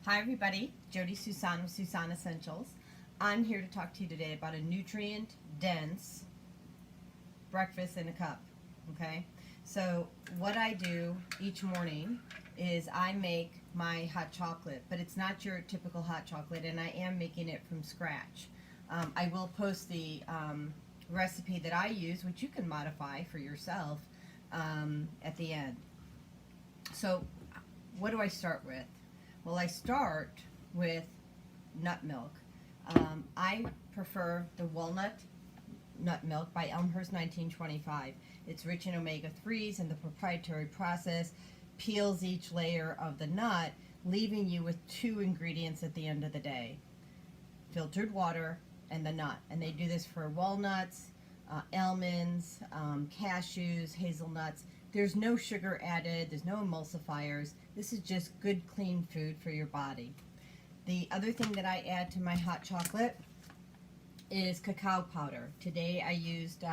Hi everybody, Jodi Suson with Suson Essentials. I'm here to talk to you today about a nutrient-dense breakfast in a cup, okay? So what I do each morning is I make my hot chocolate, but it's not your typical hot chocolate, and I am making it from scratch. I will post the recipe that I use, which you can modify for yourself at the end. So what do I start with? Well, I start with nut milk. I prefer the Walnut Nut Milk by Elmhurst 1925. It's rich in omega-3s, and the proprietary process peels each layer of the nut, leaving you with two ingredients at the end of the day: filtered water and the nut. And they do this for walnuts, almonds, cashews, hazelnuts. There's no sugar added, there's no emulsifiers. This is just good, clean food for your body. The other thing that I add to my hot chocolate is cacao powder. Today I used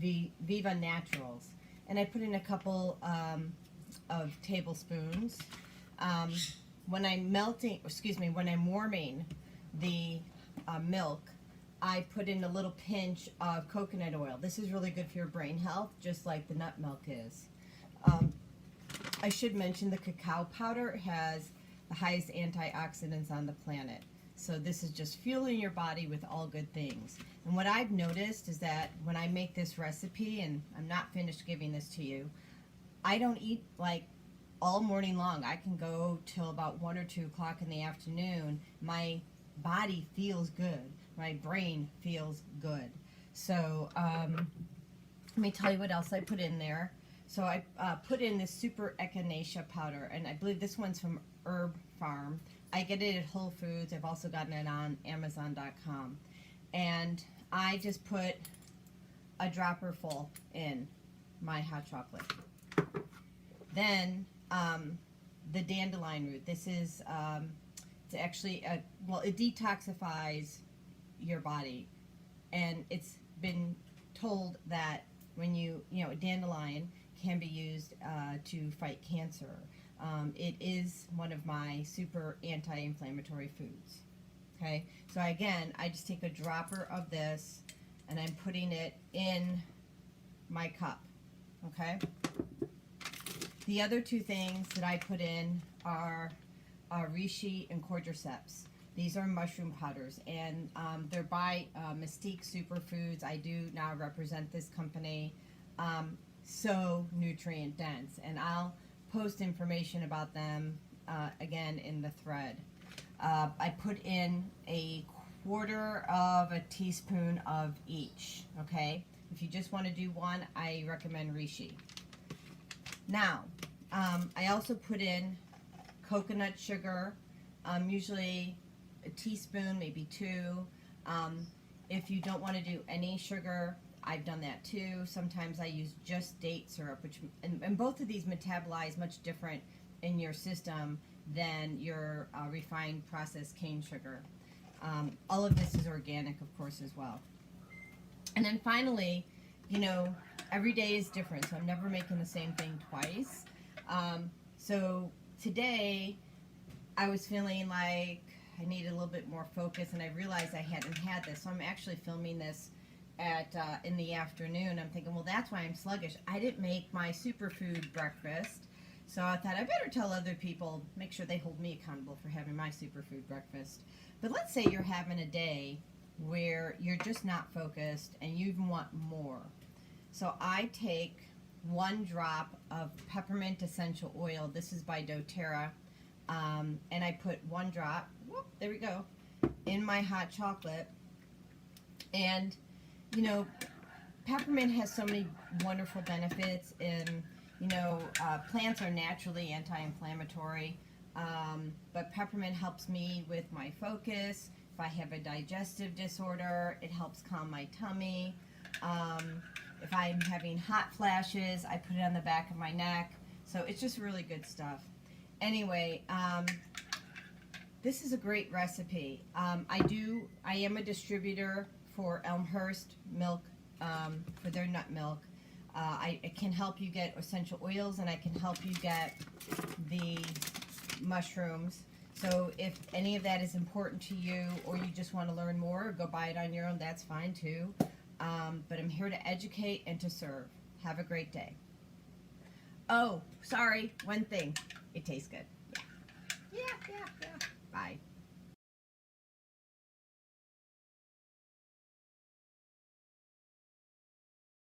Viva Naturals, and I put in a couple of tablespoons. When I'm warming the milk, I put in a little pinch of coconut oil. This is really good for your brain health, just like the nut milk is. I should mention the cacao powder has the highest antioxidants on the planet. So this is just fueling your body with all good things. And what I've noticed is that when I make this recipe, and I'm not finished giving this to you, I don't eat like all morning long. I can go till about 1 or 2 o'clock in the afternoon. My body feels good. My brain feels good. So let me tell you what else I put in there. So I put in this Super Echinacea Powder, and I believe this one's from Herb Pharm. I get it at Whole Foods. I've also gotten it on Amazon.com. And I just put a dropper full in my hot chocolate. Then the dandelion root. This is it's actually it detoxifies your body, and it's been told that when a dandelion can be used to fight cancer. It is one of my super anti-inflammatory foods. Okay, so again, I just take a dropper of this and I'm putting it in my cup. Okay, the other two things that I put in are Reishi and Cordyceps. These are mushroom powders, and they're by Mystique Superfoods. I do now represent this company. So nutrient dense, and I'll post information about them again in the thread. I put in a 1/4 of a teaspoon of each. Okay, if you just want to do one, I recommend Reishi. Now, I also put in coconut sugar, usually a teaspoon, maybe 2. If you don't want to do any sugar, I've done that too. Sometimes I use just date syrup, which and both of these metabolize much different in your system than your refined processed cane sugar. All of this is organic, of course, as well. And then finally, every day is different, so I'm never making the same thing twice. So today, I was feeling like I needed a little bit more focus, and I realized I hadn't had this, so I'm actually filming this in the afternoon. I'm thinking, well, that's why I'm sluggish. I didn't make my superfood breakfast, so I thought I better tell other people, make sure they hold me accountable for having my superfood breakfast. But let's say you're having a day where you're just not focused and you even want more. So I take 1 drop of Peppermint Essential Oil. This is by doTERRA, and I put 1 drop, whoop, there we go, in my hot chocolate. And peppermint has so many wonderful benefits, and plants are naturally anti-inflammatory, but peppermint helps me with my focus. If I have a digestive disorder, it helps calm my tummy. If I'm having hot flashes, I put it on the back of my neck. So it's just really good stuff. Anyway, this is a great recipe. I am a distributor for Elmhurst Milk, for their nut milk. I can help you get essential oils, and I can help you get the mushrooms. So if any of that is important to you, or you just want to learn more, or go buy it on your own, that's fine too. But I'm here to educate and to serve. Have a great day. Oh, sorry, one thing. It tastes good. Yeah. Bye.